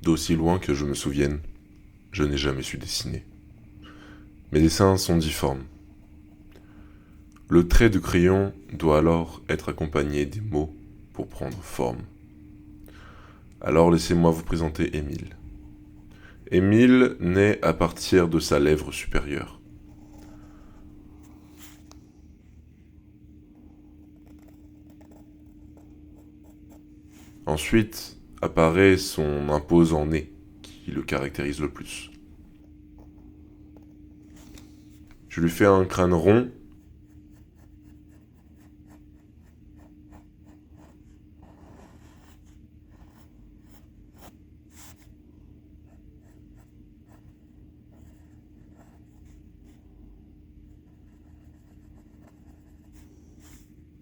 D'aussi loin que je me souvienne, je n'ai jamais su dessiner. Mes dessins sont difformes. Le trait de crayon doit alors être accompagné des mots pour prendre forme. Alors laissez-moi vous présenter Émile. Émile naît à partir de sa lèvre supérieure. Ensuite apparaît son imposant nez qui le caractérise le plus. Je lui fais un crâne rond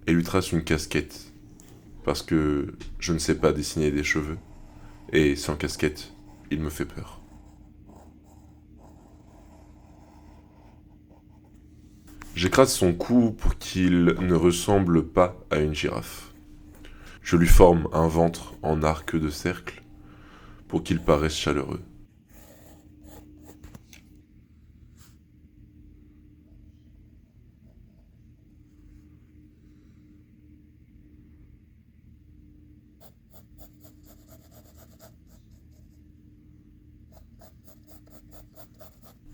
et lui trace une casquette, parce que je ne sais pas dessiner des cheveux, et sans casquette, il me fait peur. J'écrase son cou pour qu'il ne ressemble pas à une girafe. Je lui forme un ventre en arc de cercle pour qu'il paraisse chaleureux.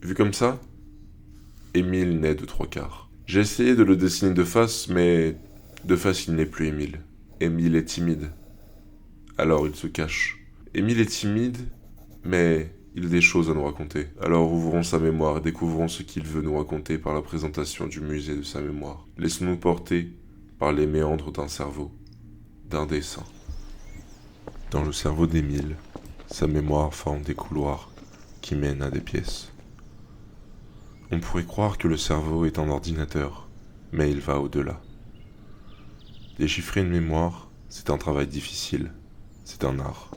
Vu comme ça, Émile naît de trois quarts. J'ai essayé de le dessiner de face, mais de face il n'est plus Émile. Émile est timide. Alors il se cache. Émile est timide, mais il a des choses à nous raconter. Alors ouvrons sa mémoire et découvrons ce qu'il veut nous raconter par la présentation du musée de sa mémoire. Laissons-nous porter par les méandres d'un cerveau, d'un dessin. Dans le cerveau d'Émile, sa mémoire forme des couloirs qui mènent à des pièces. On pourrait croire que le cerveau est un ordinateur, mais il va au-delà. Déchiffrer une mémoire, c'est un travail difficile, c'est un art.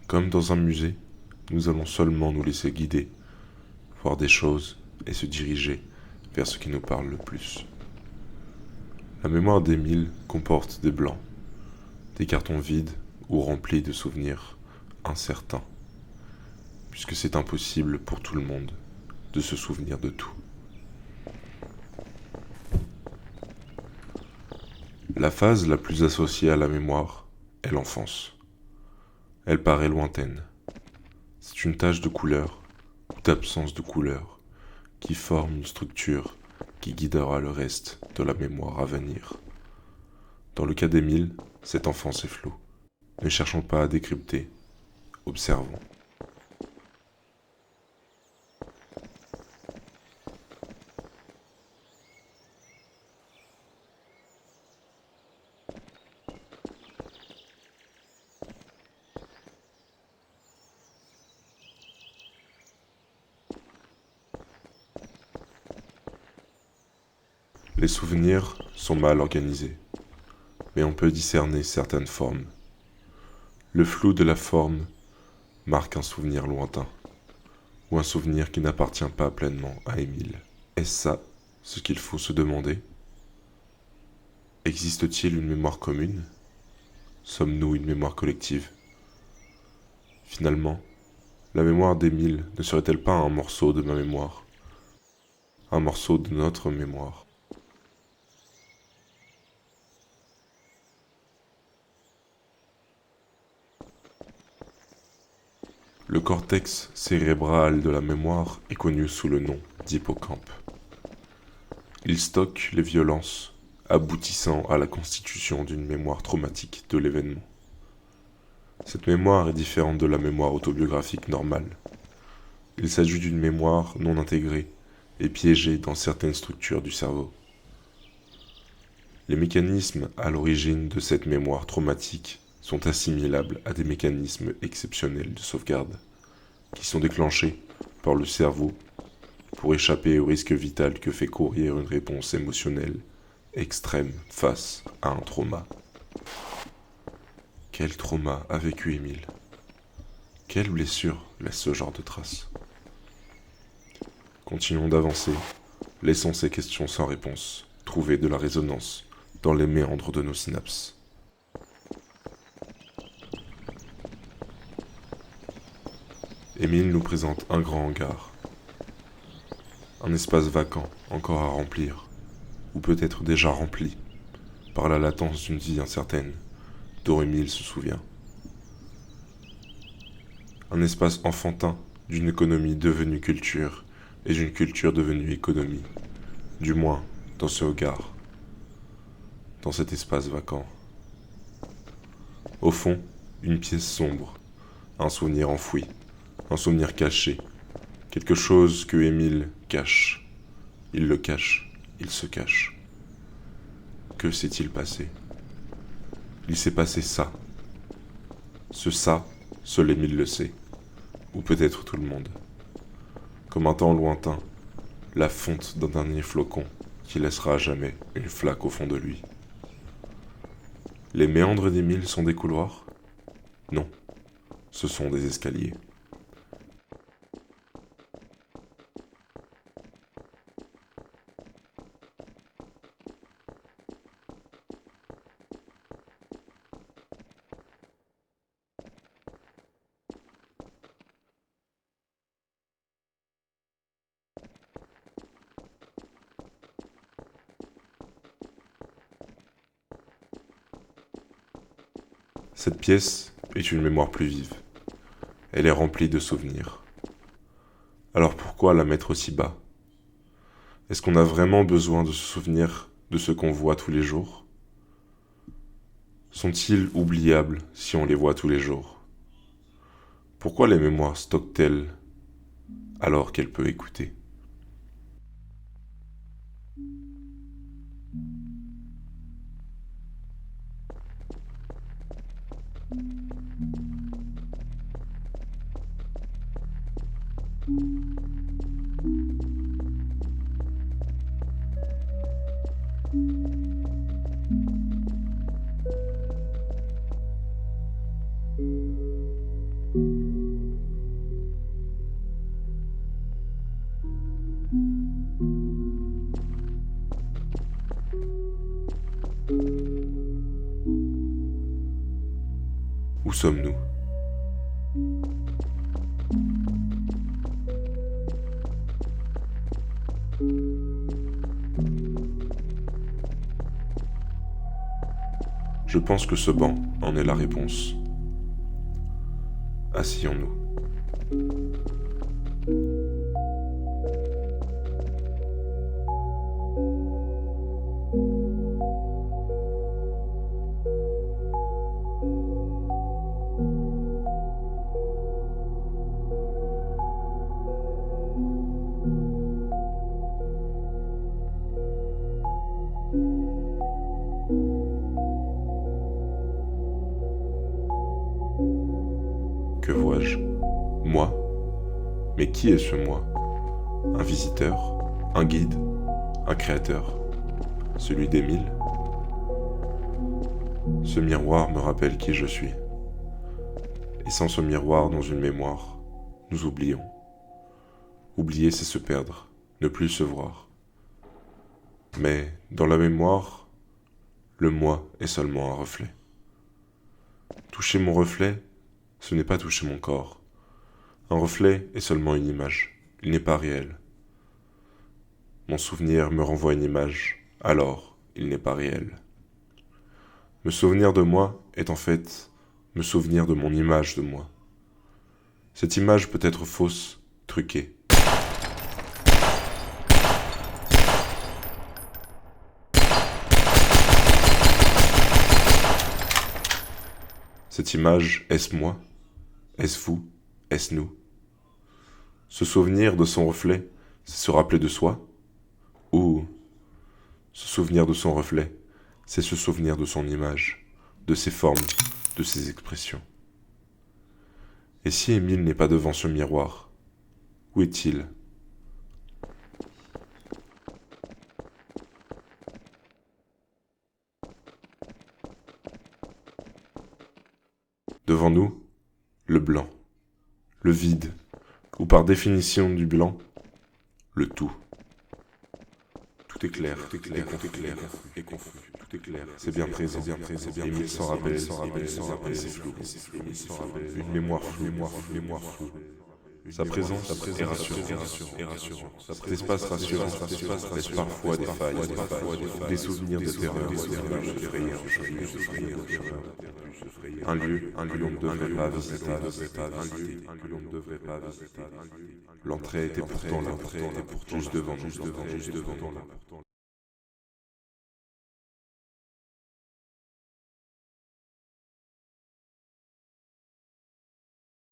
Comme dans un musée, nous allons seulement nous laisser guider, voir des choses et se diriger vers ce qui nous parle le plus. La mémoire d'Émile comporte des blancs, des cartons vides ou remplis de souvenirs incertains, puisque c'est impossible pour tout le monde de se souvenir de tout. La phase la plus associée à la mémoire est l'enfance. Elle paraît lointaine. C'est une tache de couleur ou d'absence de couleur qui forme une structure qui guidera le reste de la mémoire à venir. Dans le cas d'Émile, cette enfance est floue. Ne cherchons pas à décrypter, observons. Les souvenirs sont mal organisés, mais on peut discerner certaines formes. Le flou de la forme marque un souvenir lointain, ou un souvenir qui n'appartient pas pleinement à Émile. Est-ce ça ce qu'il faut se demander? Existe-t-il une mémoire commune? Sommes-nous une mémoire collective? Finalement, la mémoire d'Émile ne serait-elle pas un morceau de ma mémoire? Un morceau de notre mémoire? Le cortex cérébral de la mémoire est connu sous le nom d'hippocampe. Il stocke les violences, aboutissant à la constitution d'une mémoire traumatique de l'événement. Cette mémoire est différente de la mémoire autobiographique normale. Il s'agit d'une mémoire non intégrée et piégée dans certaines structures du cerveau. Les mécanismes à l'origine de cette mémoire traumatique sont assimilables à des mécanismes exceptionnels de sauvegarde, qui sont déclenchés par le cerveau pour échapper au risque vital que fait courir une réponse émotionnelle extrême face à un trauma. Quel trauma a vécu Émile? Quelle blessure laisse ce genre de traces? Continuons d'avancer, laissons ces questions sans réponse, trouver de la résonance dans les méandres de nos synapses. Émile nous présente un grand hangar. Un espace vacant, encore à remplir, ou peut-être déjà rempli, par la latence d'une vie incertaine, dont Émile se souvient. Un espace enfantin d'une économie devenue culture et d'une culture devenue économie, du moins dans ce hangar, dans cet espace vacant. Au fond, une pièce sombre, un souvenir enfoui, un souvenir caché, quelque chose que Émile cache. Il le cache, il se cache. Que s'est-il passé? Il s'est passé ça. Ce ça, seul Émile le sait, ou peut-être tout le monde. Comme un temps lointain, la fonte d'un dernier flocon qui laissera à jamais une flaque au fond de lui. Les méandres d'Émile sont des couloirs? Non, ce sont des escaliers. Cette pièce est une mémoire plus vive. Elle est remplie de souvenirs. Alors pourquoi la mettre aussi bas? Est-ce qu'on a vraiment besoin de se souvenir de ce qu'on voit tous les jours? Sont-ils oubliables si on les voit tous les jours? Pourquoi les mémoires stockent-elles alors qu'elles peuvent écouter? Où sommes-nous? Je pense que ce banc en est la réponse. Asseyons-nous. Que vois-je? Moi? Mais qui est ce moi? Un visiteur? Un guide? Un créateur? Celui d'Émile? Ce miroir me rappelle qui je suis. Et sans ce miroir dans une mémoire, nous oublions. Oublier, c'est se perdre, ne plus se voir. Mais dans la mémoire, le moi est seulement un reflet. Toucher mon reflet, ce n'est pas toucher mon corps. Un reflet est seulement une image, il n'est pas réel. Mon souvenir me renvoie une image, alors il n'est pas réel. Me souvenir de moi est en fait me souvenir de mon image de moi. Cette image peut être fausse, truquée. Cette image, est-ce moi? Est-ce vous? Est-ce nous? Se souvenir de son reflet, c'est se rappeler de soi? Ou se souvenir de son reflet, c'est se souvenir de son image, de ses formes, de ses expressions? Et si Émile n'est pas devant ce miroir, où est-il? Devant nous, le blanc, le vide, ou par définition du blanc, le tout. Tout est clair, et confus, tout est clair, c'est bien présent, Émile s'en rappelle, c'est flou, une mémoire floue, Sa présence est rassurante. Cet espace rassurant laisse parfois des failles, des souvenirs de terreur, de frayeur, un lieu que l'on ne devrait pas visiter, L'entrée était pourtant là, juste devant.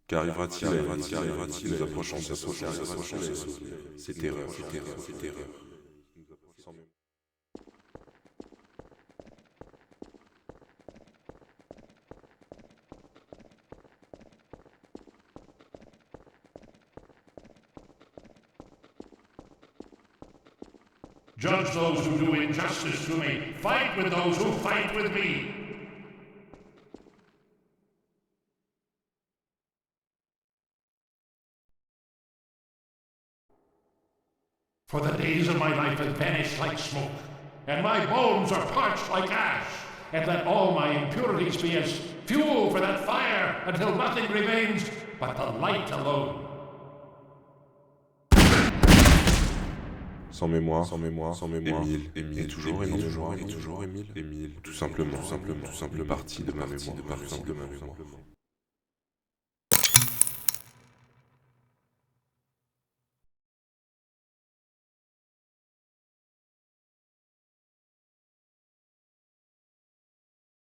Qu'arrivera-t-il nous approchons de ces terreurs. Judge those who do injustice to me. Fight with those who fight with me. For the days of my life have vanished like smoke, and my bones are parched like ash, and let all my impurities be as fuel for that fire until nothing remains but the light alone. Sans mémoire, Émile, et toujours Émile, tout simplement, une partie de ma mémoire.